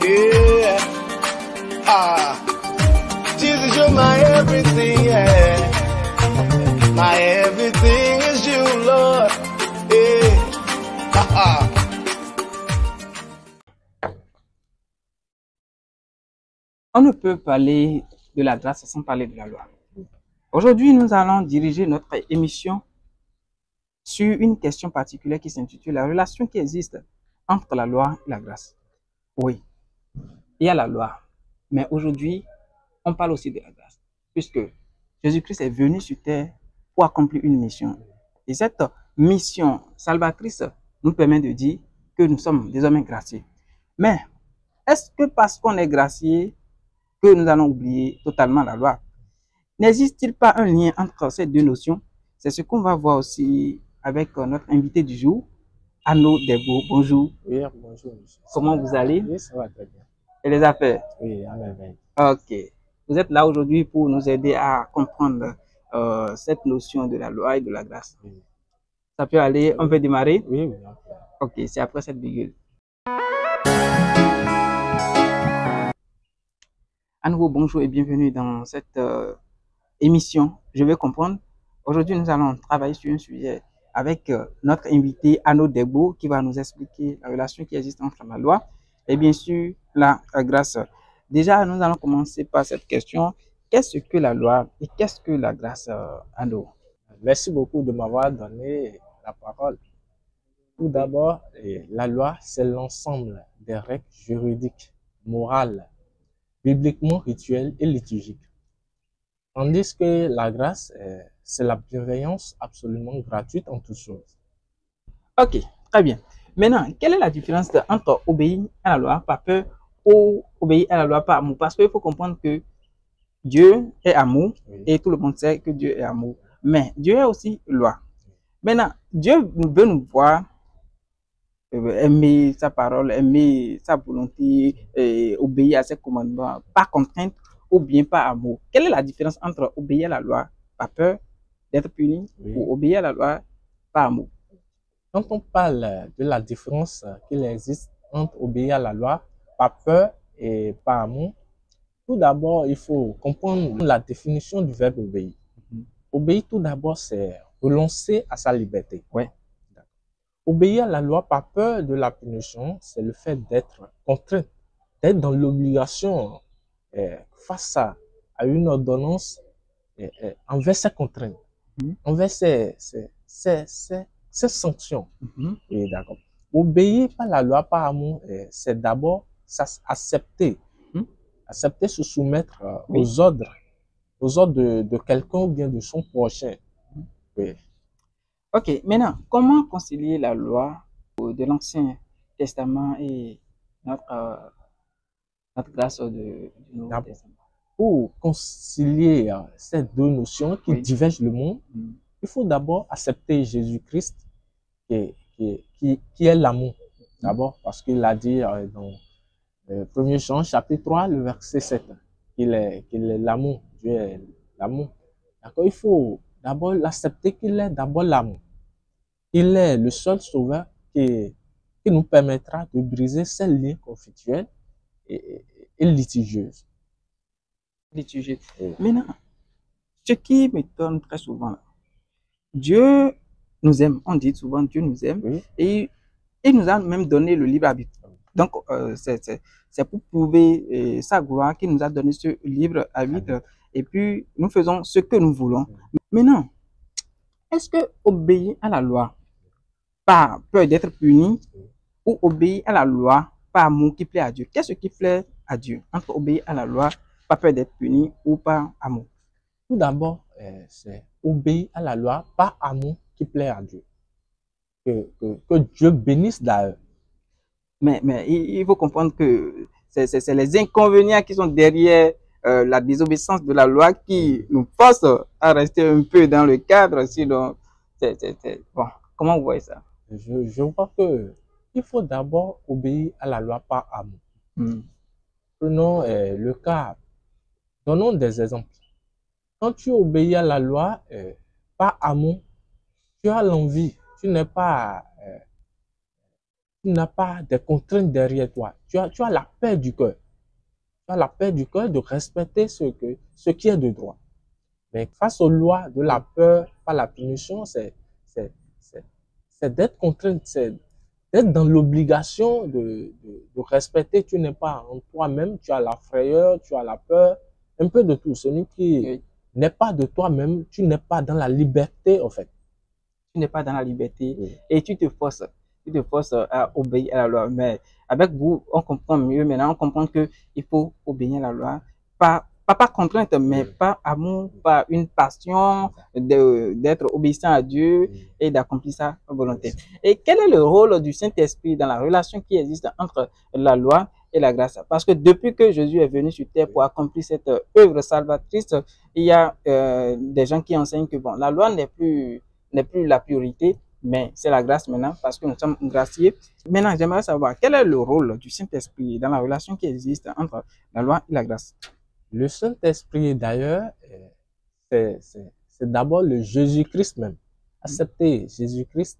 Yeah. Ah. Jesus, you're my everything, yeah. My everything is you, Lord. Yeah. Ah. On ne peut parler de la grâce sans parler de la loi. Aujourd'hui, nous allons diriger notre émission sur une question particulière qui s'intitule la relation qui existe entre la loi et la grâce. Oui, il y a la loi, mais aujourd'hui, on parle aussi de la grâce, puisque Jésus-Christ est venu sur terre pour accomplir une mission. Et cette mission salvatrice nous permet de dire que nous sommes désormais graciés. Mais est-ce que parce qu'on est gracié, que nous allons oublier totalement la loi? N'existe-t-il pas un lien entre ces deux notions? C'est ce qu'on va voir aussi avec notre invité du jour, Arnaud Degbo. Bonjour. Oui, bonjour, monsieur. Comment vous allez? Oui, ça va très bien. Et les affaires? Oui, à merveille. Ok. Vous êtes là aujourd'hui pour nous aider à comprendre cette notion de la loi et de la grâce. Oui. Ça peut aller? On peut démarrer? Oui, oui. Ok, c'est après cette virgule. À nouveau, bonjour et bienvenue dans cette émission. Je vais comprendre. Aujourd'hui, nous allons travailler sur un sujet avec notre invité Arnaud Degbo qui va nous expliquer la relation qui existe entre la loi et bien sûr la grâce. Déjà, nous allons commencer par cette question. Qu'est-ce que la loi et qu'est-ce que la grâce, Arnaud? Merci beaucoup de m'avoir donné la parole. Tout d'abord, la loi, c'est l'ensemble des règles juridiques, morales, bibliquement rituelles et liturgiques. Tandis que la grâce, c'est la bienveillance absolument gratuite en toutes choses. Ok, très bien. Maintenant, quelle est la différence entre obéir à la loi par peur ou obéir à la loi par amour? Parce qu'il faut comprendre que Dieu est amour, Oui. et tout le monde sait que Dieu est amour. Mais Dieu est aussi loi. Maintenant, Dieu veut nous voir aimer sa parole, aimer sa volonté, obéir à ses commandements, par contrainte ou bien par amour. Quelle est la différence entre obéir à la loi par peur d'être puni, Oui. ou obéir à la loi par amour? Quand on parle de la différence qu'il existe entre obéir à la loi par peur et par amour, tout d'abord, il faut comprendre la définition du verbe obéir. Obéir, tout d'abord, c'est renoncer à sa liberté. Ouais. Obéir à la loi par peur de la punition, c'est le fait d'être contraint, d'être dans l'obligation face à une ordonnance envers ses contraintes, envers ses sanctions. Oui, d'accord. Obéir par la loi par amour, c'est d'abord accepter, accepter se soumettre Oui. aux ordres de quelqu'un ou bien de son prochain. Oui. Ok, maintenant, comment concilier la loi de l'Ancien Testament et notre grâce du Nouveau D'abord, Testament? pour concilier ces deux notions qui Oui. divergent le monde, il faut d'abord accepter Jésus-Christ qui est l'amour. D'abord, parce qu'il a dit dans 1 Jean chapitre 3, le verset 7, qu'il est l'amour. Dieu est l'amour. D'accord? Il faut d'abord l'accepter qu'il est d'abord l'amour. Il est le seul sauveur qui nous permettra de briser ces liens conflictuels et litigieux. Liturgique. Oui. Maintenant, ce qui m'étonne très souvent, Dieu nous aime. On dit souvent Dieu nous aime. Oui. Et il nous a même donné le libre arbitre. Donc, c'est pour prouver sa gloire qu'il nous a donné ce libre arbitre. Et puis, nous faisons ce que nous voulons. Maintenant, est-ce que obéir à la loi par peur d'être puni ou obéir à la loi par amour qui plaît à Dieu? Qu'est-ce qui plaît à Dieu entre obéir à la loi par peur d'être puni ou par amour? Tout d'abord, c'est obéir à la loi par amour qui plaît à Dieu. Que Dieu bénisse d'ailleurs. Mais il faut comprendre que c'est les inconvénients qui sont derrière la désobéissance de la loi qui nous forcent à rester un peu dans le cadre. Sinon, bon, comment vous voyez ça? Je vois que il faut d'abord obéir à la loi par amour. Prenons le cas, donnons des exemples. Quand tu obéis à la loi par amour, tu as l'envie, tu n'es pas tu n'as pas de contraintes derrière toi. Tu as la paix du cœur. Tu as la paix du cœur de respecter ce qui est de droit. Mais face aux lois de la peur, par la punition, c'est d'être contraint, c'est d'être dans l'obligation de respecter. Tu n'es pas en toi-même, tu as la frayeur, tu as la peur, un peu de tout. Celui qui n'est pas de toi-même, tu n'es pas dans la liberté, en fait. Tu n'es pas dans la liberté et tu te forces à obéir à la loi. Mais avec vous, on comprend mieux. Maintenant, on comprend que il faut obéir à la loi. Pas par contrainte, mais par amour, par une passion d'être obéissant à Dieu et d'accomplir sa volonté. Et quel est le rôle du Saint-Esprit dans la relation qui existe entre la loi et la grâce? Parce que depuis que Jésus est venu sur terre pour accomplir cette œuvre salvatrice, il y a des gens qui enseignent que bon, la loi n'est plus la priorité, mais c'est la grâce maintenant parce que nous sommes graciés. Maintenant, j'aimerais savoir quel est le rôle du Saint-Esprit dans la relation qui existe entre la loi et la grâce. Le Saint-Esprit, d'ailleurs, c'est d'abord le Jésus-Christ même. Accepter Jésus-Christ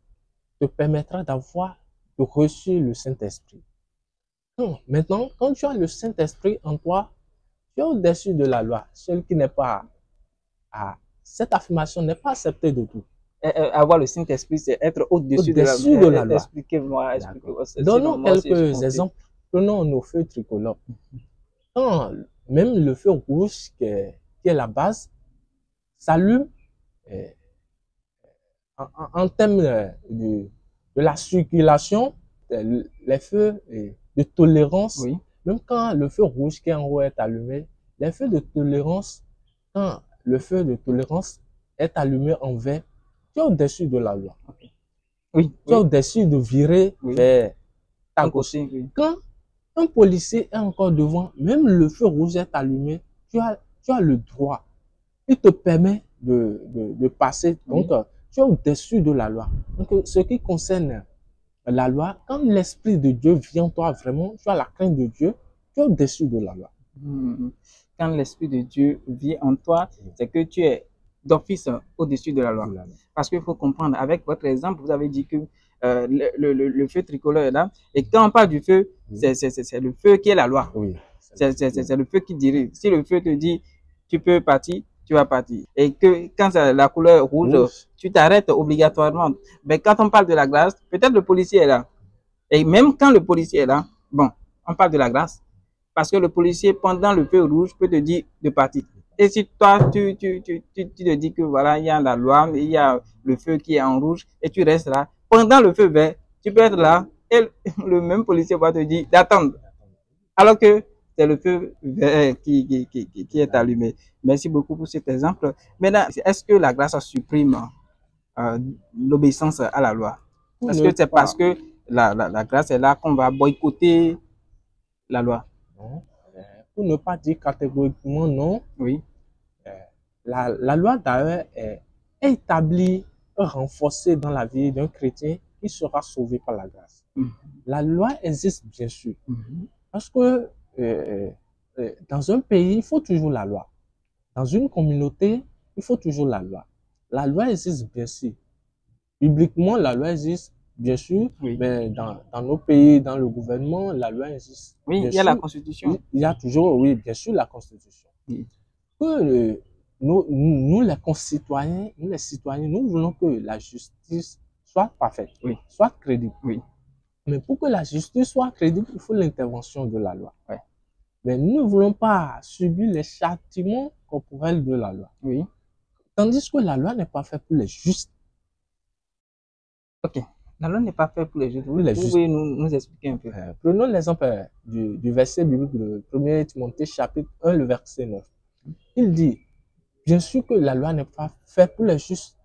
te permettra de reçu le Saint-Esprit. Maintenant, quand tu as le Saint-Esprit en toi, tu es au-dessus de la loi. Celui qui n'est pas cette affirmation n'est pas acceptée de tout. Avoir le Saint-Esprit, c'est être au-dessus de la loi. Expliquez-moi. Donnons quelques exemples. Prenons nos feux tricolores. Quand même le feu rouge, qui est la base, s'allume en termes de la circulation, les feux de tolérance, même quand le feu rouge qui est en haut est allumé, les feux de tolérance, quand le feu de tolérance est allumé en vert, tu es au-dessus de la loi. Tu es au-dessus de virer vers ta gauche. Quand un policier est encore devant, même le feu rouge est allumé, tu as le droit. Il te permet de passer. Donc, tu es au-dessus de la loi. Donc, ce qui concerne la loi, quand l'Esprit de Dieu vient en toi vraiment, tu as la crainte de Dieu, tu es au-dessus de la loi. Quand l'Esprit de Dieu vient en toi, c'est que tu es d'office au-dessus de la loi. Parce qu'il faut comprendre, avec votre exemple, vous avez dit que le feu tricolore est là. Et quand on parle du feu, c'est le feu qui est la loi. C'est le feu qui dirige. Si le feu te dit, tu peux partir, tu vas partir. Et que quand c'est la couleur rouge, tu t'arrêtes obligatoirement. Mais quand on parle de la grâce, peut-être le policier est là. Et même quand le policier est là, bon, on parle de la grâce. Parce que le policier, pendant le feu rouge, peut te dire de partir. Et si toi, tu te dis que voilà, il y a la loi, il y a le feu qui est en rouge, et tu restes là, pendant le feu vert, tu peux être là, et le même policier va te dire d'attendre. Alors que c'est le feu vert qui est allumé. Merci beaucoup pour cet exemple. Maintenant, est-ce que la grâce supprime l'obéissance à la loi? Est-ce que c'est parce que la grâce est là qu'on va boycotter la loi? Non. Pour ne pas dire catégoriquement non. Oui. La loi d'ailleurs est établie et renforcée dans la vie d'un chrétien qui sera sauvé par la grâce. La loi existe bien sûr. Parce que dans un pays, il faut toujours la loi. Dans une communauté, il faut toujours la loi. La loi existe bien sûr. Bibliquement, la loi existe bien sûr, mais dans nos pays, dans le gouvernement, la loi existe. Oui, il y a la Constitution. Il y a toujours, oui, bien sûr, la Constitution. Que nous, les concitoyens, nous, les citoyens, nous voulons que la justice soit parfaite, soit crédible. Mais pour que la justice soit crédible, il faut l'intervention de la loi. Mais nous ne voulons pas subir les châtiments corporels de la loi. Tandis que la loi n'est pas faite pour les justes. Ok. La loi n'est pas faite pour les justes. Vous pouvez nous expliquer un peu. Prenons l'exemple du verset biblique de 1 Timothée chapitre 1, le verset 9. Il dit, bien sûr que la loi n'est pas faite pour les justes,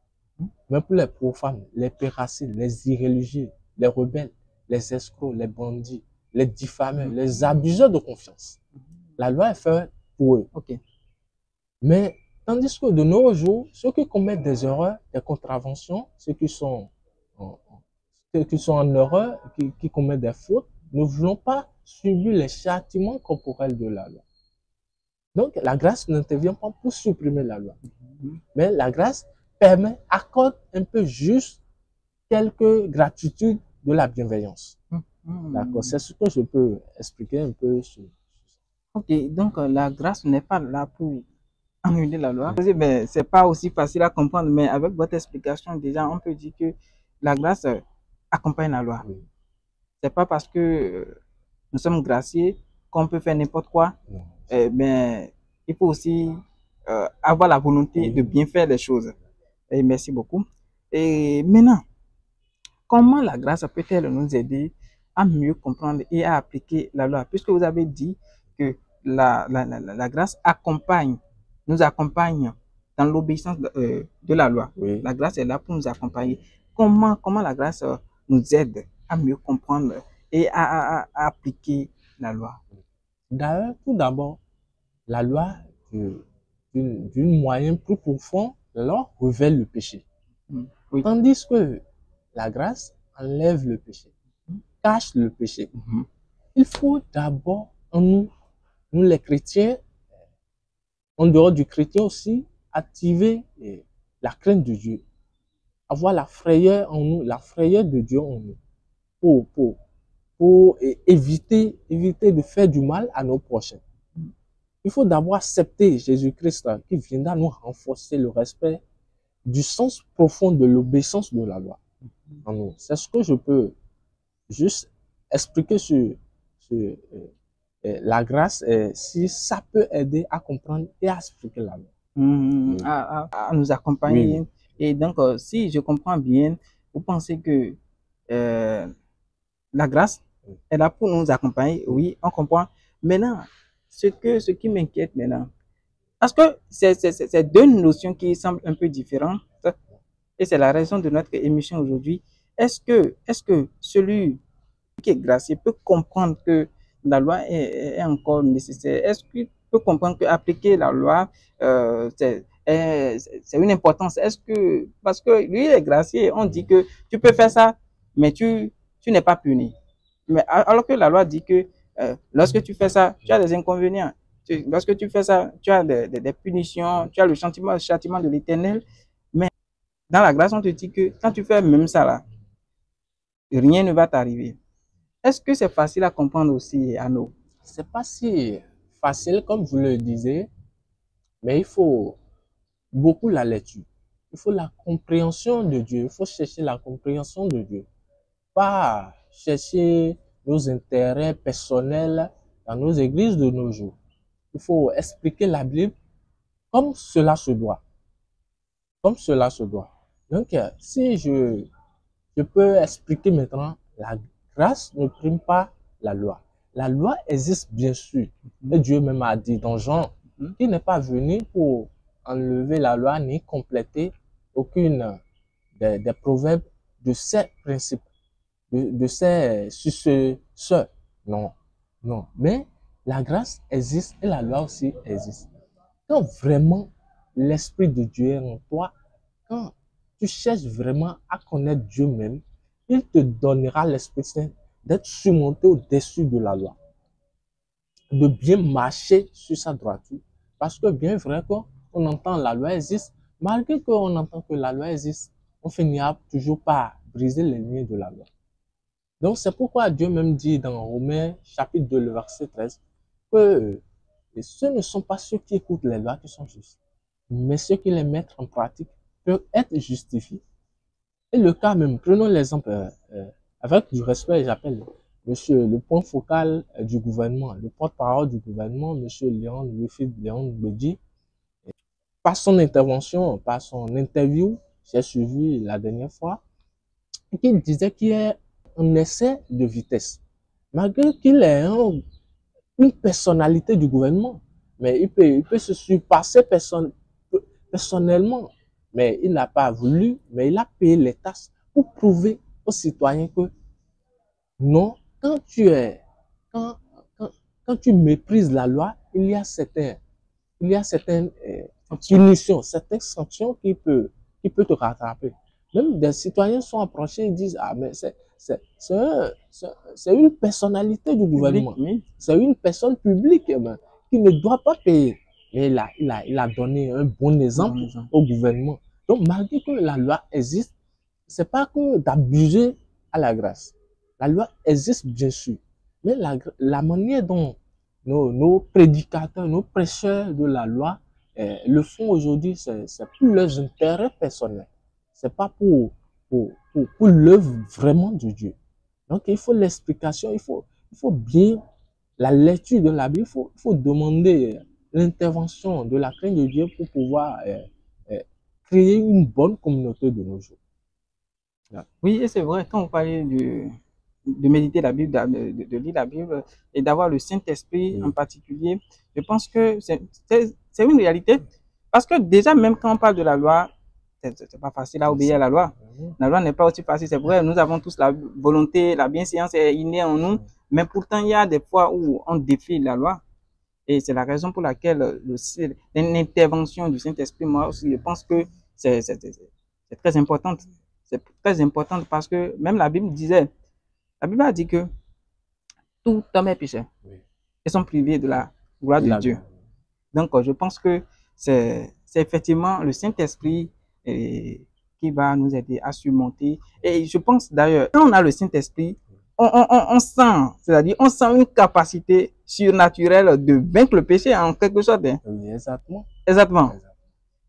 mais pour les profanes, les péracides, les irréligieux, les rebelles, les escrocs, les bandits, les diffameurs, les abuseurs de confiance. La loi est faite pour eux. Mais tandis que de nos jours, ceux qui commettent des erreurs, des contraventions, ceux qui sont en erreur, qui commettent des fautes, ne voulons pas subir les châtiments corporels de la loi. Donc, la grâce n'intervient pas pour supprimer la loi. Mais la grâce accorde un peu juste quelques gratitudes de la bienveillance. D'accord, c'est ce que je peux expliquer un peu sur. Ok, donc la grâce n'est pas là pour annuler la loi. Ben, c'est pas aussi facile à comprendre, mais avec votre explication, déjà, on peut dire que la grâce accompagne la loi. Oui. C'est pas parce que nous sommes graciés qu'on peut faire n'importe quoi. Non. Ben, il faut aussi avoir la volonté Oui. de bien faire les choses. Et merci beaucoup. Et maintenant, comment la grâce peut-elle nous aider à mieux comprendre et à appliquer la loi? Puisque vous avez dit que la grâce nous accompagne dans l'obéissance de la loi. Oui. La grâce est là pour nous accompagner. Comment la grâce nous aide à mieux comprendre et à appliquer la loi? D'ailleurs, tout d'abord, la loi d'une moyen plus profond alors révèle le péché. Oui. Tandis que la grâce enlève le péché, cache le péché. Il faut d'abord en nous les chrétiens, en dehors du chrétien aussi, activer la crainte de Dieu, avoir la frayeur en nous, la frayeur de Dieu en nous, pour éviter de faire du mal à nos prochains. Il faut d'abord accepter Jésus-Christ qui viendra nous renforcer le respect du sens profond de l'obéissance de la loi en nous. C'est ce que je peux juste expliquer sur la grâce, si ça peut aider à comprendre et à expliquer la loi. Oui. À nous accompagner. Oui. Et donc, si je comprends bien, vous pensez que la grâce est là pour nous accompagner. Oui, on comprend. Maintenant, ce qui m'inquiète maintenant, parce que c'est deux notions qui semblent un peu différentes, et c'est la raison de notre émission aujourd'hui. Est-ce que celui qui est gracié peut comprendre que la loi est encore nécessaire? Est-ce qu'il peut comprendre qu'appliquer la loi, c'est une importance? Est-ce que, parce que lui est gracié, on dit que tu peux faire ça, mais tu n'es pas puni. Mais alors que la loi dit que lorsque tu fais ça, tu as des inconvénients. Lorsque tu fais ça, tu as des punitions, tu as le châtiment de l'Éternel. Mais dans la grâce, on te dit que quand tu fais même ça là, rien ne va t'arriver. Est-ce que c'est facile à comprendre aussi, Arnaud? C'est pas si facile comme vous le disiez, mais il faut beaucoup la lecture. Il faut la compréhension de Dieu. Il faut chercher la compréhension de Dieu. Pas chercher nos intérêts personnels dans nos églises de nos jours. Il faut expliquer la Bible comme cela se doit. Comme cela se doit. Donc, si je peux expliquer maintenant, la grâce ne prime pas la loi. La loi existe bien sûr. Et Dieu même a dit dans Jean qu'il n'est pas venu pour enlever la loi ni compléter aucune des proverbes de ces principes, de ces successeurs. Non, non. Mais la grâce existe et la loi aussi existe. Quand vraiment l'Esprit de Dieu est en toi, quand tu cherches vraiment à connaître Dieu même, il te donnera l'Esprit Saint d'être surmonté au-dessus de la loi, de bien marcher sur sa droiture. Parce que bien vrai qu'on entend la loi existe, malgré qu'on entend que la loi existe, on finira toujours par briser les lignes de la loi. Donc c'est pourquoi Dieu même dit dans Romains chapitre 2, le verset 13, que ce ne sont pas ceux qui écoutent les lois qui sont justes, mais ceux qui les mettent en pratique peuvent être justifiés. Et le cas même, prenons l'exemple, avec du respect, j'appelle monsieur le point focal du gouvernement, le porte-parole du gouvernement, monsieur Léon Wilfried Léon Bédi. Par son intervention, par son interview, j'ai suivi la dernière fois, qu'il disait qu'il y a un essai de vitesse. Malgré qu'il ait une personnalité du gouvernement, mais il peut se surpasser personnellement. Mais il n'a pas voulu, mais il a payé les taxes pour prouver aux citoyens que non, quand tu méprises la loi, il y a certaines punitions, certaines sanctions qui peut te rattraper. Même des citoyens sont approchés et disent, ah, mais c'est une personnalité du gouvernement. Oui. C'est une personne publique qui ne doit pas payer. Mais il a donné un bon exemple au gouvernement. Donc, malgré que la loi existe, c'est pas que d'abuser à la grâce. La loi existe bien sûr, mais la manière dont nos prédicateurs, nos prêcheurs de la loi le font aujourd'hui, c'est pour leurs intérêts personnels. C'est pas pour l'œuvre vraiment de Dieu. Donc, il faut l'explication, il faut bien la lecture de la Bible, il faut demander l'intervention de la crainte de Dieu pour pouvoir créer une bonne communauté de nos jours. Oui, et c'est vrai, quand vous parlez de méditer la Bible, de lire la Bible et d'avoir le Saint-Esprit en particulier, je pense que c'est une réalité. Parce que déjà, même quand on parle de la loi, c'est pas facile à obéir à la loi. La loi n'est pas aussi facile, c'est vrai, nous avons tous la volonté, la bienséance est innée en nous, mais pourtant, il y a des fois où on défie la loi. Et c'est la raison pour laquelle l'intervention du Saint-Esprit, moi aussi, je pense que c'est très importante. C'est très important parce que même la Bible a dit que tout homme est pécheur et sont privés de la gloire de Dieu. Donc, je pense que c'est effectivement le Saint-Esprit qui va nous aider à surmonter. Et je pense d'ailleurs, quand on a le Saint-Esprit, on sent, c'est-à-dire on sent une capacité surnaturelle de vaincre le péché en quelque sorte. Hein. Oui, exactement. Exactement.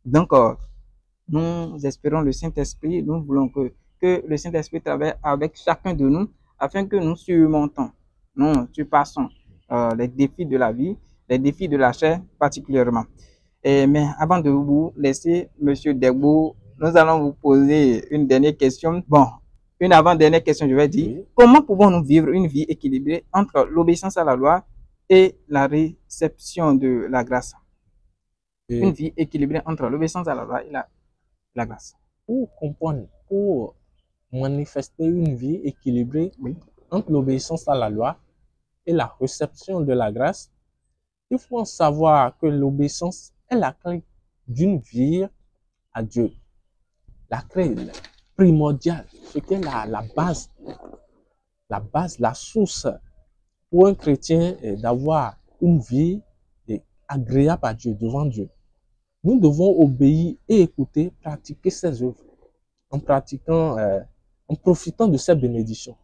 Donc, nous espérons le Saint-Esprit, nous voulons que le Saint-Esprit travaille avec chacun de nous afin que nous surmontons, nous surpassons les défis de la vie, les défis de la chair particulièrement. Mais avant de vous laisser, Monsieur Degbo, nous allons vous poser une dernière question. Bon, une avant-dernière question, je vais dire. Oui. Comment pouvons-nous vivre une vie équilibrée entre l'obéissance à la loi et la réception de la grâce? Une vie équilibrée entre l'obéissance à la loi et la grâce. Pour comprendre, pour manifester une vie équilibrée entre l'obéissance à la loi et la réception de la grâce, il faut en savoir que l'obéissance est la clé d'une vie à Dieu. La clé primordiale, ce qui est la base, la source pour un chrétien d'avoir une vie agréable à Dieu, devant Dieu. Nous devons obéir et écouter, pratiquer ses œuvres en profitant de ses bénédictions.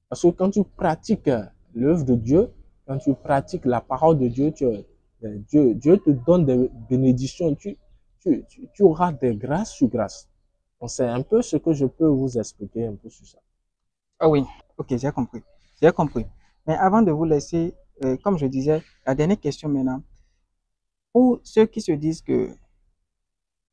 Parce que quand tu pratiques l'œuvre de Dieu, quand tu pratiques la parole de Dieu, Dieu te donne des bénédictions, tu auras des grâces sur grâce. Donc c'est un peu ce que je peux vous expliquer un peu sur ça. Ah oui, ok, j'ai compris. J'ai compris. Mais avant de vous laisser, comme je disais, la dernière question maintenant. Pour ceux qui se disent que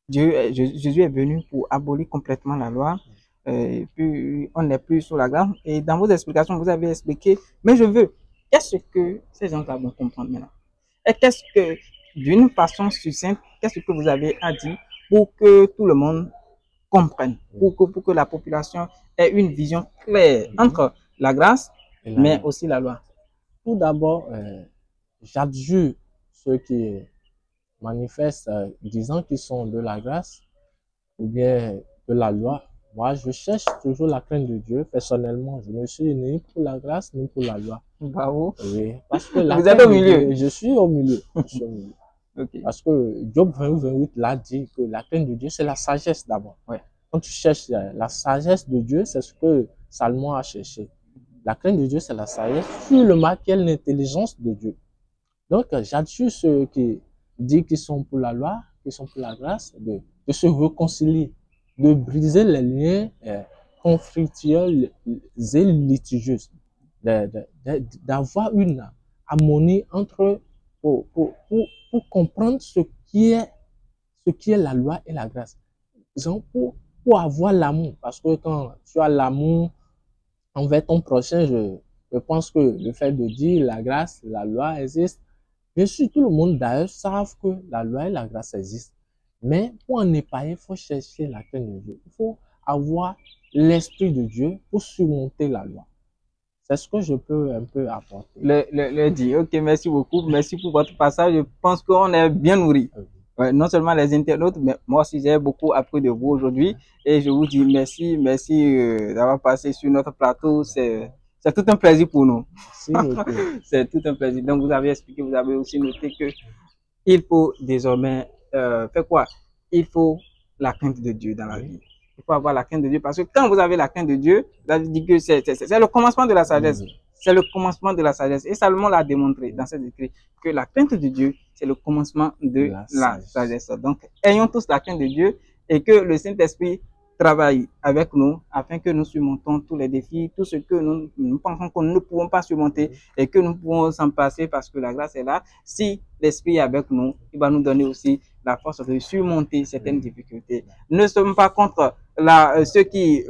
Jésus est venu pour abolir complètement la loi, et puis on n'est plus sous la grâce. Et dans vos explications, vous avez expliqué, mais je veux, qu'est-ce que ces gens-là vont comprendre maintenant? Et qu'est-ce que, d'une façon succincte, qu'est-ce que vous avez à dire pour que tout le monde comprenne, pour que la population ait une vision claire entre la grâce, mais aussi la loi? Tout d'abord, j'adjure ceux qui manifestent disant qu'ils sont de la grâce ou bien de la loi. Moi, je cherche toujours la crainte de Dieu. Personnellement, je ne suis ni pour la grâce ni pour la loi. Bravo. Oui, parce que vous êtes au milieu. Dieu, je suis au milieu. Okay. Parce que Job 28 l'a dit que la crainte de Dieu, c'est la sagesse d'abord. Ouais. Quand tu cherches la sagesse de Dieu, c'est ce que Salomon a cherché. La crainte de Dieu, c'est la sagesse. Fuis le mal, qui est l'intelligence de Dieu. Donc, j'adjure ceux qui disent qu'ils sont pour la loi, qu'ils sont pour la grâce, de se réconcilier, de briser les liens conflictuels et litigieux, d'avoir une harmonie entre pour comprendre ce qui est la loi et la grâce. Donc, pour avoir l'amour, parce que quand tu as l'amour envers ton prochain, je pense que le fait de dire la grâce, la loi existe. Bien sûr, tout le monde d'ailleurs savent que la loi et la grâce existent. Mais pour en épargner, il faut chercher la crainte de Dieu. Il faut avoir l'Esprit de Dieu pour surmonter la loi. C'est ce que je peux un peu apporter. Le dire. Ok, merci beaucoup. Merci pour votre passage. Je pense qu'on est bien nourri. Ouais, non seulement les internautes, mais moi aussi j'ai beaucoup appris de vous aujourd'hui. Et je vous dis merci d'avoir passé sur notre plateau. C'est tout un plaisir pour nous. C'est tout un plaisir. Donc vous avez expliqué, vous avez aussi noté que il faut désormais faire quoi? Il faut la crainte de Dieu dans la vie. Il faut avoir la crainte de Dieu. Parce que quand vous avez la crainte de Dieu, vous avez dit que c'est le commencement de la sagesse. C'est le commencement de la sagesse. Et Salomon l'a démontré dans ses écrits que la crainte de Dieu, c'est le commencement de la sagesse. Donc, ayons tous la crainte de Dieu et que le Saint-Esprit travaille avec nous afin que nous surmontons tous les défis, tout ce que nous pensons que nous ne pouvons pas surmonter et que nous pouvons s'en passer parce que la grâce est là. Si l'Esprit est avec nous, il va nous donner aussi la force de surmonter certaines difficultés. Ne sommes pas contre ceux qui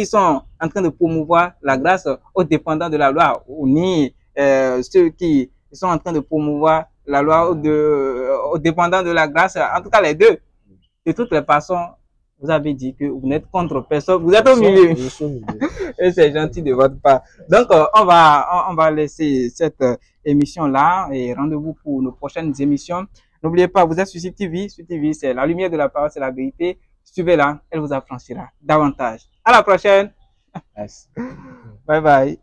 sont en train de promouvoir la grâce aux dépendants de la loi, ni ceux qui sont en train de promouvoir la loi aux dépendants de la grâce, en tout cas les deux. De toutes les façons, vous avez dit que vous n'êtes contre personne, vous êtes au milieu. Et c'est gentil de votre part. Donc, on va laisser cette émission-là et rendez-vous pour nos prochaines émissions. N'oubliez pas, vous êtes sur CTV. CTV, c'est la lumière de la parole, c'est la vérité. Suivez-la, elle vous affranchira davantage. À la prochaine. Yes. Bye bye.